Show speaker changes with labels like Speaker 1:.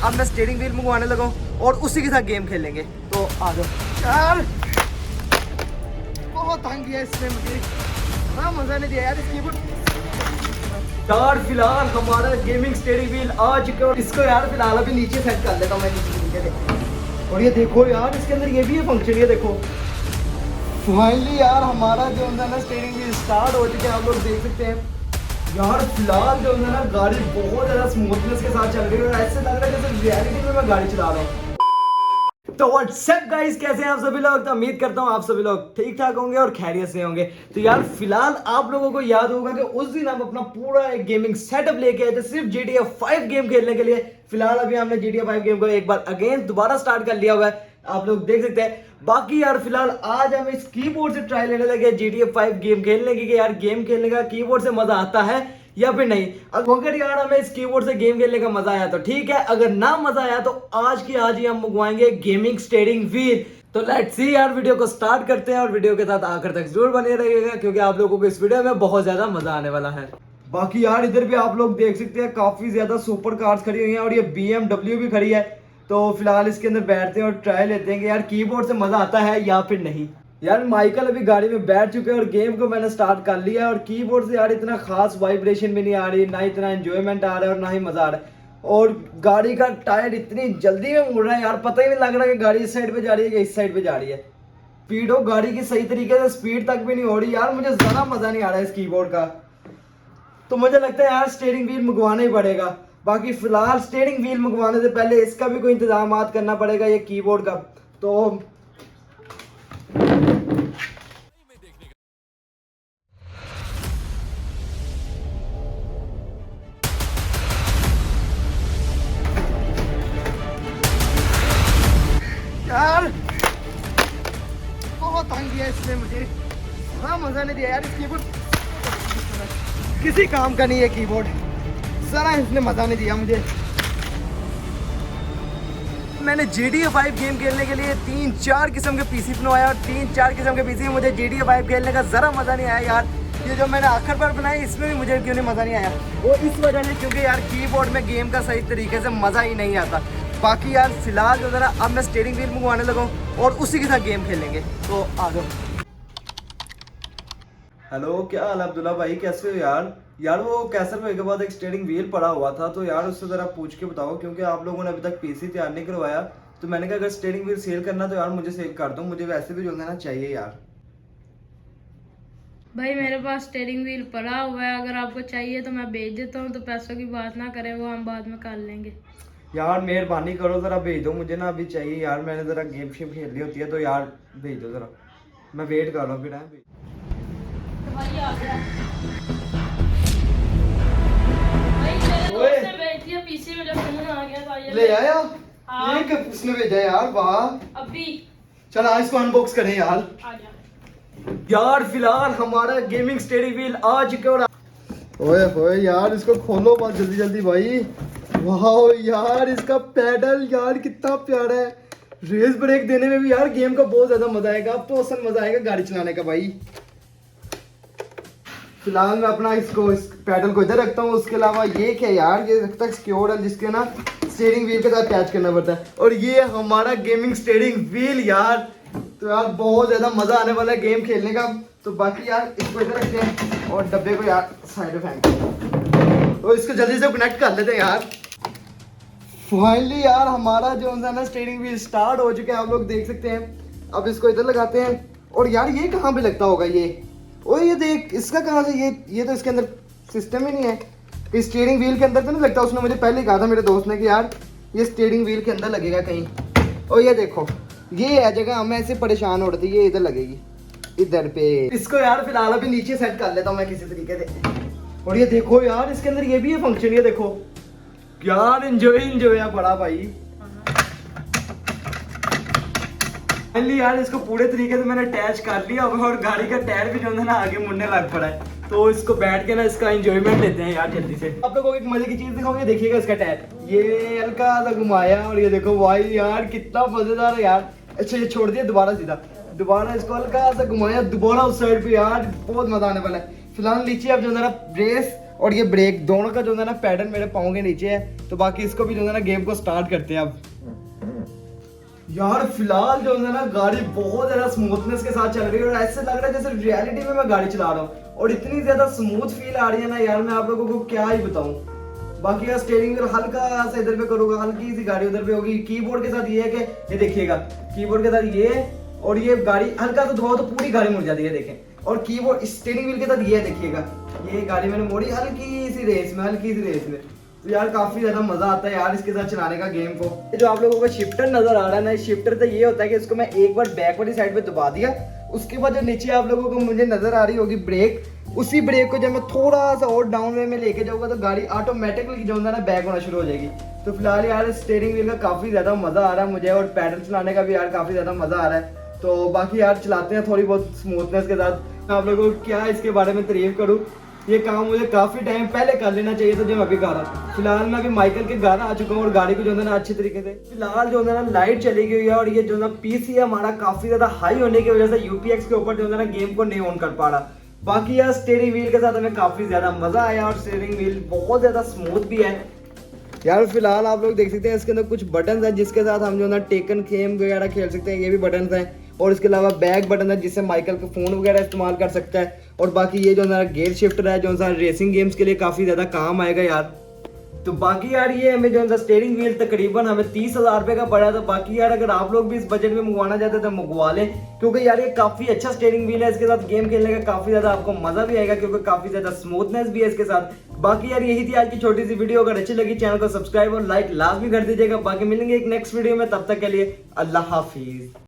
Speaker 1: अब मैं steering wheel मंगवाने लगा हूँ और उसी के साथ गेम खेलेंगे। तो आ जाओ यार। बहुत तंग किया इसने मुझे, बड़ा मजा नहीं दिया यार इस कीबोर्ड यार। फिलहाल हमारा गेमिंग स्टीयरिंग व्हील आ चुका है और इसको यार फिलहाल अभी नीचे सेट कर लेता हूँ मैं नीचे। और ये देखो यार इसके अंदर ये भी है फंक्शन, ये देखो फाइनली यार हमारा जो है ना स्टीयरिंग व्हील स्टार्ट हो चुका है, आप लोग देख सकते हैं यार। फिलहाल जो है ना गाड़ी बहुत ज़्यादा स्मूथनेस के साथ चल रही है और ऐसे लग रहा है जैसे रियलिटी में मैं गाड़ी चला रहा हूँ। तो व्हाट्सएप गाइस, कैसे हैं आप सभी लोग? तो उम्मीद करता हूँ आप सभी लोग ठीक ठाक होंगे और खैरियत से होंगे। तो यार फिलहाल आप लोगों को याद होगा कि उस दिन हम अपना पूरा एक गेमिंग सेटअप लेके आए थे सिर्फ GTA 5 गेम खेलने के लिए। फिलहाल अभी हमने GTA 5 गेम को एक बार अगेन दोबारा स्टार्ट कर लिया हुआ है, आप लोग देख सकते हैं। बाकी यार फिलहाल आज हम इस कीबोर्ड से ट्राई लेने लगे GTA 5 गेम खेलने की कि यार गेम खेलने का कीबोर्ड से मजा आता है या फिर नहीं। अगर यार हमें इस कीबोर्ड से गेम खेलने का मजा आया तो ठीक है, अगर ना मजा आया तो आज की आज ही हम मंगवाएंगे गेमिंग स्टीयरिंग व्हील। तो लेट्स सी यार, वीडियो को स्टार्ट करते हैं और वीडियो के साथ आखिर तक जरूर बने रहिएगा क्योंकि आप लोगों को इस वीडियो में बहुत ज्यादा मजा आने वाला है। बाकी यार इधर भी आप लोग देख सकते हैं काफी ज्यादा सुपर कार्स खड़ी हुई हैं और ये BMW भी खड़ी है। तो फिलहाल इसके अंदर बैठते हैं और ट्राई लेते हैं कि यार कीबोर्ड से मजा आता है या फिर नहीं। यार माइकल अभी गाड़ी में बैठ चुके हैं और गेम को मैंने स्टार्ट कर लिया है और कीबोर्ड से यार इतना खास वाइब्रेशन भी नहीं आ रही, ना इतना एंजॉयमेंट आ रहा है और ना ही मजा आ रहा है। और गाड़ी का टायर इतनी जल्दी में मुड़ रहा है यार, पता ही नहीं लग रहा कि गाड़ी इस साइड पे जा रही है कि इस साइड पे जा रही है। स्पीड हो गाड़ी की सही तरीके से स्पीड तक भी नहीं हो रही यार, मुझे जरा मजा नहीं आ रहा है इस कीबोर्ड का। तो मुझे लगता है यार स्टीयरिंग व्हील मंगवाना ही पड़ेगा। बाकी फिलहाल स्टीयरिंग व्हील मंगवाने से पहले इसका भी कोई इंतजाम करना पड़ेगा, ये कीबोर्ड का। तो यार बहुत तंग किया इसने मुझे, बड़ा मजा नहीं दिया यार इस कीबोर्ड, किसी काम का नहीं है कीबोर्ड, जरा इसने मजा नहीं दिया मुझे। मैंने GTA 5 गेम खेलने के लिए 3-4 किस्म के पीसी बनवाया और 3-4 किस्म के पीसी में मुझे GTA 5 खेलने का ज़रा मज़ा नहीं आया यार। ये जो मैंने आखिर बार बनाई इसमें भी मुझे क्यों नहीं मज़ा नहीं आया, वो इस वजह से क्योंकि यार कीबोर्ड में गेम का सही तरीके से मज़ा ही नहीं आता। बाकी यार फिलहाल जो ज़रा अब मैं स्टीयरिंग व्हील मंगवाने लगा हूँ और उसी के साथ गेम खेलेंगे। तो आ जाओ। हेलो, क्या हाल अब्दुल्ला भाई, कैसे हो यार? यार वो कैसर में के बाद एक स्टीयरिंग व्हील पड़ा हुआ था तो यार उससे ज़रा पूछ के बताओ क्योंकि आप लोगों ने अभी तक पीसी तैयार नहीं करवाया। तो मैंने कहा अगर स्टीयरिंग व्हील सेल करना तो यार मुझे सेल कर दो, मुझे वैसे भी जो है ना चाहिए यार।
Speaker 2: भाई मेरे पास स्टीयरिंग व्हील पड़ा हुआ है, अगर आपको चाहिए तो मैं भेज देता हूँ। तो पैसों की बात ना करें, वो हम बाद में कर लेंगे।
Speaker 1: यार मेहरबानी करो, ज़रा भेज दो, मुझे ना अभी चाहिए यार। मैंने ज़रा गेम शेम खेलनी होती है तो यार भेज दो ज़रा, मैं वेट कर रहा हूँ फिर।
Speaker 2: भाई आ गया। पीसी में जब फोन आ गया था, ये
Speaker 1: ले आया।
Speaker 2: हाँ।
Speaker 1: ये कब उसने भेजा यार? वाह,
Speaker 2: अभी
Speaker 1: चल आज इसको अनबॉक्स करें यार।
Speaker 2: आ जा।
Speaker 1: यार फिलहाल हमारा गेमिंग स्टीयरिंग व्हील आ चुका है और ओए होए यार इसको खोलो बहुत जल्दी जल्दी भाई। वाह यार इसका पैडल यार कितना प्यारा है, रेस ब्रेक देने में भी यार गेम का बहुत ज्यादा मजा आएगा। अब तो असल मजा आएगा गाड़ी चलाने का भाई। फिलहाल मैं अपना इस पैडल को इधर रखता हूँ। उसके अलावा ये क्या यार, ये रखता है सिक्योर है जिसके ना स्टीयरिंग व्हील के साथ अटैच करना पड़ता है। और ये हमारा गेमिंग स्टीयरिंग व्हील यार। तो यार बहुत ज़्यादा मज़ा आने वाला है गेम खेलने का। तो बाकी यार इसको इधर रखते हैं और डब्बे को यार साइड में फेंकते हैं। तो इसको जल्दी से कनेक्ट कर लेते हैं यार। फाइनली यार हमारा जो है ना स्टीयरिंग व्हील स्टार्ट हो चुका है, आप लोग देख सकते हैं। अब इसको इधर लगाते हैं और यार ये कहाँ पे लगता होगा ये? ओ ये देख, इसका कहाँ से ये तो इसके अंदर सिस्टम ही नहीं है कि स्टीयरिंग व्हील के अंदर तो नहीं लगता। उसने मुझे पहले ही कहा था मेरे दोस्त ने कि यार ये स्टीयरिंग व्हील के अंदर लगेगा कहीं। और ये देखो ये है जगह, मैं ऐसे परेशान हो रही थी, ये इधर लगेगी इधर पे। इसको यार फिलहाल अभी नीचे सेट कर लेता हूँ मैं किसी तरीके से। और ये देखो यार इसके अंदर ये भी है फंक्शन, ये देखो यार एंजॉय है बड़ा भाई। फाइनली यार इसको पूरे तरीके से मैंने अटैच कर लिया और गाड़ी का टायर भी जो है ना आगे मुड़ने लग पड़ा है। तो इसको बैठ के ना इसका एंजॉयमेंट लेते हैं यार जल्दी से। आप लोगों को एक मजे की चीज दिखाऊंगे, देखिएगा इसका टायर ये हल्का सा घुमाया और ये देखो भाई यार कितना मजेदार है यार। अच्छा ये छोड़ दिया, दोबारा सीधा, दोबारा इसको हल्का सा घुमाया, दोबारा उस साइड पे यार बहुत मजा आने वाला है। फिलहाल नीचे अब जो है ना रेस और ये ब्रेक दोनों का जो है ना पैडल मेरे पाँव के नीचे है। तो बाकी इसको भी जो है ना गेम को स्टार्ट करते हैं अब। यार फिलहाल जो है ना गाड़ी बहुत ज्यादा स्मूथनेस के साथ चल रही है और ऐसे लग रहा है जैसे रियलिटी में मैं गाड़ी चला रहा हूँ और इतनी ज्यादा स्मूथ फील आ रही है ना यार, मैं आप लोगों को क्या ही बताऊं। बाकी यार स्टीयरिंग व्हील हल्का सा इधर पे करूंगा, हल्की सी गाड़ी उधर पे होगी। कीबोर्ड के साथ ये है कि ये देखिएगा, कीबोर्ड के साथ ये और ये गाड़ी हल्का सा दबाओ तो पूरी गाड़ी मुड़ जाती है, देखें। और कीबोर्ड स्टीयरिंग व्हील के साथ ये देखिएगा, ये गाड़ी मैंने मोड़ी हल्की सी रेस में। तो यार काफी ज्यादा मजा आता है यार इसके साथ चलाने का गेम को। ये जो आप लोगों को शिफ्टर नजर आ रहा है ना, शिफ्टर तो ये होता है कि इसको मैं एक बार बैक वाली साइड पे दबा दिया, उसके बाद जो नीचे आप लोगों को मुझे नजर आ रही होगी ब्रेक, उसी ब्रेक को जब मैं थोड़ा सा और डाउन वे में लेके जाऊंगा तो गाड़ी ऑटोमेटिकली जो है ना बैक होना शुरू हो जाएगी। तो फिलहाल यार स्टीयरिंग व्हील का काफी ज्यादा मजा आ रहा है मुझे और पैडल चलाने का भी यार काफी ज्यादा मजा आ रहा है। तो बाकी यार चलाते हैं थोड़ी बहुत स्मूथनेस के साथ। आप लोगों को क्या इसके बारे में तारीफ करूँ, ये काम मुझे काफी टाइम पहले कर लेना चाहिए था जो मैं अभी कर रहा हूँ। फिलहाल मैं अभी माइकल के घर आ चुका हूँ और गाड़ी को जो है ना अच्छे तरीके से फिलहाल जो है ना लाइट चली गई है और ये जो है ना पीसी हमारा काफी ज्यादा हाई होने की वजह से यूपीएक्स के ऊपर जो है ना गेम को नहीं ऑन कर पा रहा। बाकी यार स्टीयरिंग व्हील के साथ हमें काफी ज्यादा मजा आया और स्टीयरिंग व्हील बहुत ज्यादा स्मूथ भी है यार। फिलहाल आप लोग देख सकते हैं इसके अंदर कुछ बटन है जिसके साथ हम जो है ना टेकन गेम वगैरह खेल सकते हैं, ये भी बटन है। और इसके अलावा बैक बटन है जिससे माइकल का फोन वगैरह इस्तेमाल कर सकता है। और बाकी ये जो है ना गियर शिफ्टर है जो है रेसिंग गेम्स के लिए काफी ज्यादा काम आएगा यार। तो बाकी यार ये हमें जो है स्टीयरिंग व्हील तकरीबन हमें 30,000 रुपए का पड़ा था। बाकी यार अगर आप लोग भी इस बजट में मंगवाना चाहते तो मंगवा लें, क्योंकि यार ये काफी अच्छा स्टीयरिंग व्हील है। इसके साथ गेम खेलने का काफी ज्यादा आपको मजा भी आएगा क्योंकि काफी ज्यादा स्मूथनेस भी है इसके साथ। बाकी यार यही थी आज की छोटी सी वीडियो। अगर अच्छी लगी चैनल को सब्सक्राइब और लाइक लाजमी कर दीजिएगा। बाकी मिलेंगे एक नेक्स्ट वीडियो में, तब तक के लिए अल्लाह हाफिज।